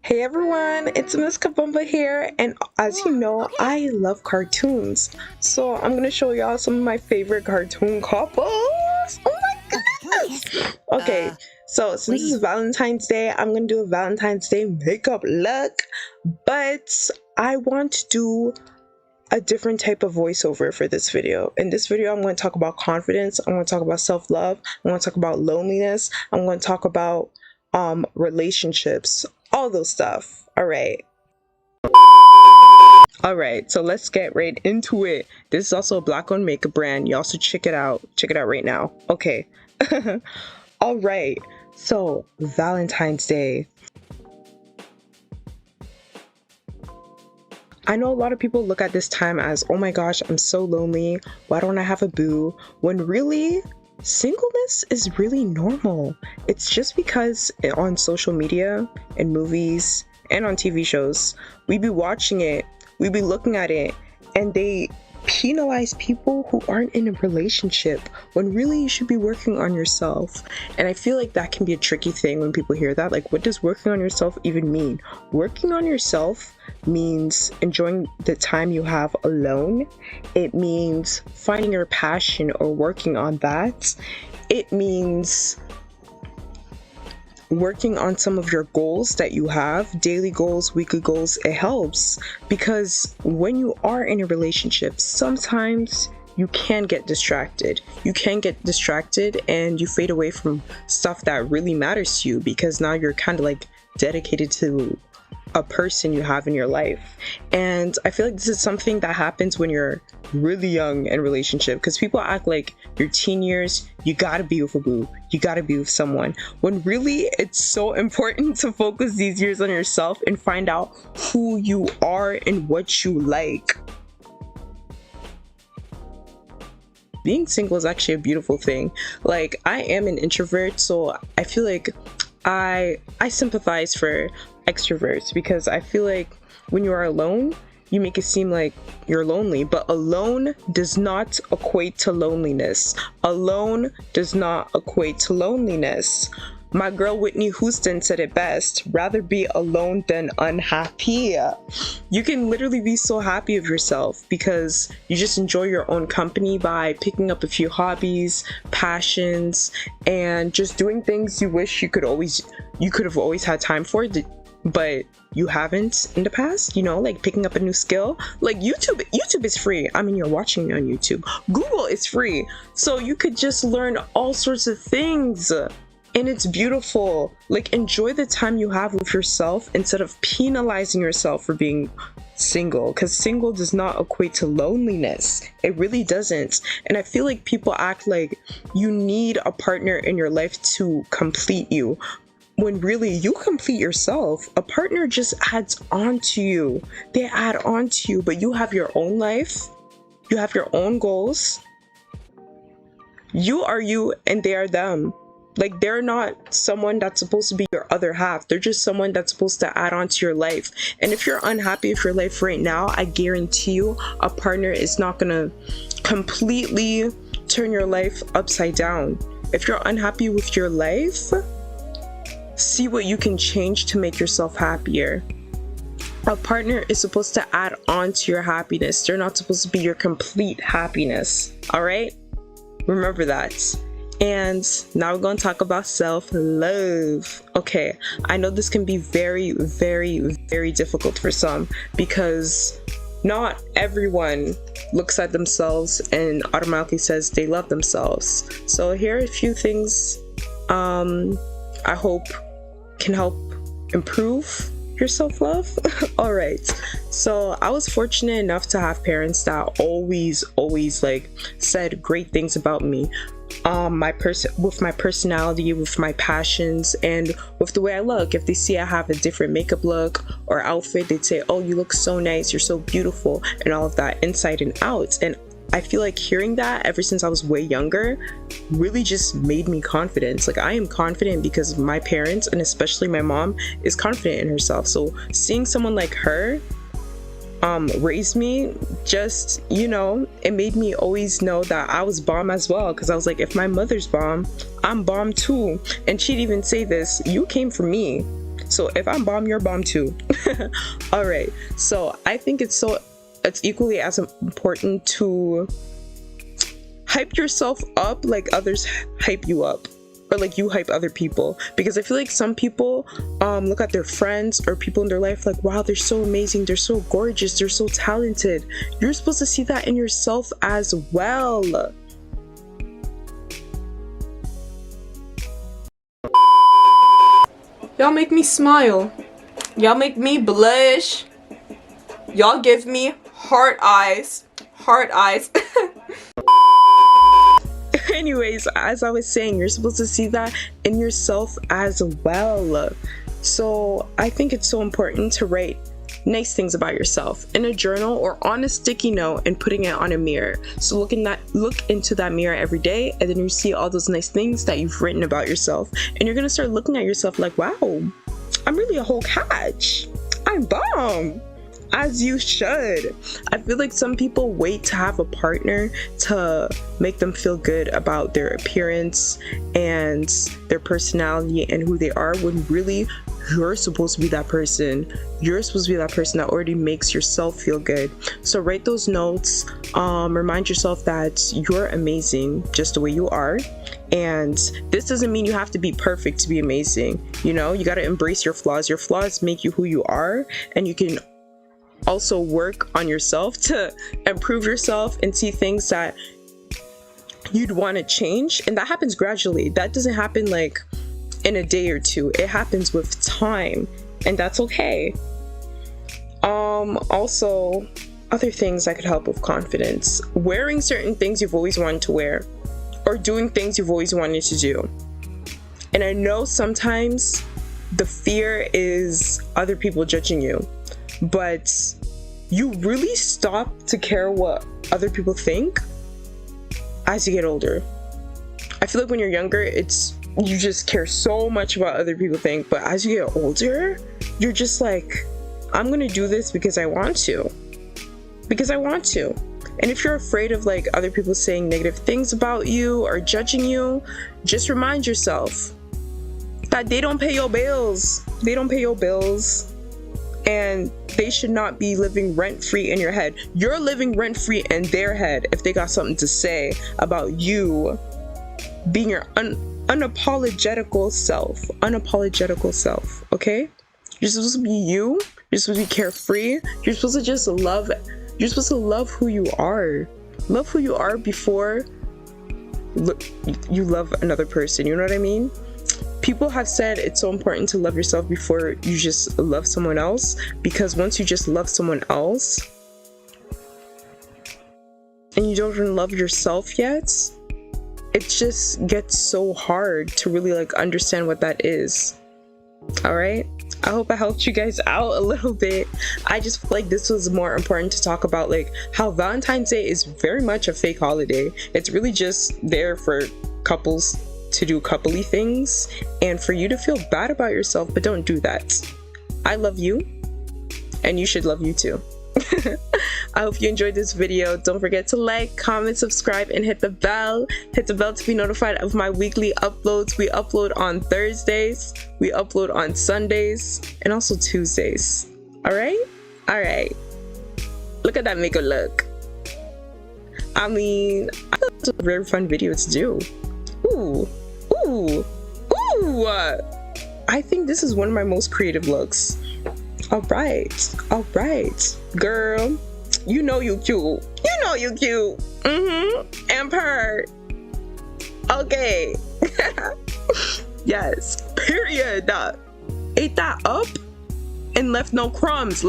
Hey everyone, it's Miss Kabumba here, and as you know, I love cartoons. So I'm gonna show y'all some of my favorite cartoon couples. Oh my goodness! Okay, so since it's Valentine's Day, I'm gonna do a Valentine's Day makeup look, but I want to do a different type of voiceover for this video. In this video, I'm going to talk about confidence, I'm going to talk about self-love, I'm going to talk about loneliness, I'm going to talk about relationships, all those stuff. Alright, so let's get right into it. This is also a black-owned makeup brand. You also check it out right now. Okay. Alright, so Valentine's Day. I know a lot of people look at this time as, oh my gosh, I'm so lonely, why don't I have a boo? When really, singleness is really normal. It's just because on social media and movies and on TV shows, we be watching it, we be looking at it, and they penalize people who aren't in a relationship when really you should be working on yourself. And I feel like that can be a tricky thing when people hear that. Like, what does working on yourself even mean? Working on yourself means enjoying the time you have alone. It means finding your passion or working on that. It means working on some of your goals that you have, daily goals, weekly goals. It helps because when you are in a relationship, sometimes you can get distracted. You can get distracted and you fade away from stuff that really matters to you because now you're kind of like dedicated to a person you have in your life. And I feel like this is something that happens when you're really young in a relationship, because people act like your teen years, you gotta be with a boo, you gotta be with someone, when really it's so important to focus these years on yourself and find out who you are and what you like. Being single is actually a beautiful thing. Like, I am an introvert, so I feel like I sympathize for extroverts, because I feel like when you are alone, you make it seem like you're lonely, but alone does not equate to loneliness. Alone does not equate to loneliness. My girl Whitney Houston said it best: rather be alone than unhappy. You can literally be so happy with yourself because you just enjoy your own company by picking up a few hobbies, passions, and just doing things you wish you could have always had time for, but you haven't in the past, you know, like picking up a new skill. Like YouTube is free. I mean, you're watching me on YouTube. Google is free, so you could just learn all sorts of things. And it's beautiful. Like, enjoy the time you have with yourself instead of penalizing yourself for being single, because single does not equate to loneliness. It really doesn't. And I feel like people act like you need a partner in your life to complete you, when really you complete yourself. A partner just adds on to you. They add on to you, but you have your own life. You have your own goals. You are you and they are them. Like, they're not someone that's supposed to be your other half. They're just someone that's supposed to add on to your life. And if you're unhappy with your life right now, I guarantee you a partner is not gonna completely turn your life upside down. If you're unhappy with your life, see what you can change to make yourself happier. A partner is supposed to add on to your happiness. They're not supposed to be your complete happiness. All right? Remember that. And now we're going to talk about self-love. Okay, I know this can be very, very, very difficult for some, because not everyone looks at themselves and automatically says they love themselves. So here are a few things I hope can help improve your self-love. All right, so I was fortunate enough to have parents that always like said great things about me. With my personality, with my passions, and with the way I look. If they see I have a different makeup look or outfit, they'd say, oh, you look so nice, you're so beautiful, and all of that, inside and out. And I feel like hearing that ever since I was way younger really just made me confident. Like, I am confident because my parents, and especially my mom, is confident in herself. So seeing someone like her raised me, just, you know, it made me always know that I was bomb as well, because I was like, if my mother's bomb, I'm bomb too. And she'd even say this: you came from me. So if I'm bomb, you're bomb too. All right. So I think it's equally as important to hype yourself up like others hype you up, or like you hype other people, because I feel like some people look at their friends or people in their life like, wow, they're so amazing, they're so gorgeous, they're so talented. You're supposed to see that in yourself as well. Y'all make me smile. Y'all make me blush. Y'all give me heart eyes. Heart eyes. Anyways, as I was saying, you're supposed to see that in yourself as well. So I think it's so important to write nice things about yourself in a journal or on a sticky note and putting it on a mirror. So look into that mirror every day, and then you see all those nice things that you've written about yourself, and you're gonna start looking at yourself like, wow, I'm really a whole catch. I'm bomb. As you should. I feel like some people wait to have a partner to make them feel good about their appearance and their personality and who they are, when really you're supposed to be that person. You're supposed to be that person that already makes yourself feel good. So write those notes. Remind yourself that you're amazing just the way you are. And this doesn't mean you have to be perfect to be amazing. You know, you got to embrace your flaws. Your flaws make you who you are, and you can also work on yourself to improve yourself and see things that you'd want to change. And that happens gradually. That doesn't happen like in a day or two. It happens with time, and that's okay. Also, other things that could help with confidence: wearing certain things you've always wanted to wear, or doing things you've always wanted to do. And I know sometimes the fear is other people judging you, but you really stop to care what other people think as you get older. I feel like when you're younger, you just care so much about other people think, but as you get older, you're just like, I'm gonna do this because I want to. Because I want to. And if you're afraid of like other people saying negative things about you or judging you, just remind yourself that they don't pay your bills. They don't pay your bills. And they should not be living rent-free in your head. You're living rent-free in their head if they got something to say about you being your unapologetical self, okay? You're supposed to be you. You're supposed to be carefree. You're supposed to just love. You're supposed to love who you are. Love who you are before you love another person. You know what I mean? People have said it's so important to love yourself before you just love someone else, because once you just love someone else and you don't even love yourself yet, it just gets so hard to really like understand what that is. All right, I hope I helped you guys out a little bit. I just feel like this was more important to talk about like how Valentine's Day is very much a fake holiday. It's really just there for couples to do coupley things and for you to feel bad about yourself, but don't do that. I love you, and you should love you too. I hope you enjoyed this video. Don't forget to like, comment, subscribe, and hit the bell. Hit the bell to be notified of my weekly uploads. We upload on Thursdays, we upload on Sundays, and also Tuesdays. All right. Look at that makeup look. I mean, I thought it was a very fun video to do. Ooh. I think this is one of my most creative looks. All right, girl, you know you cute. And purr. Okay. Yes, period. Ate that up and left no crumbs.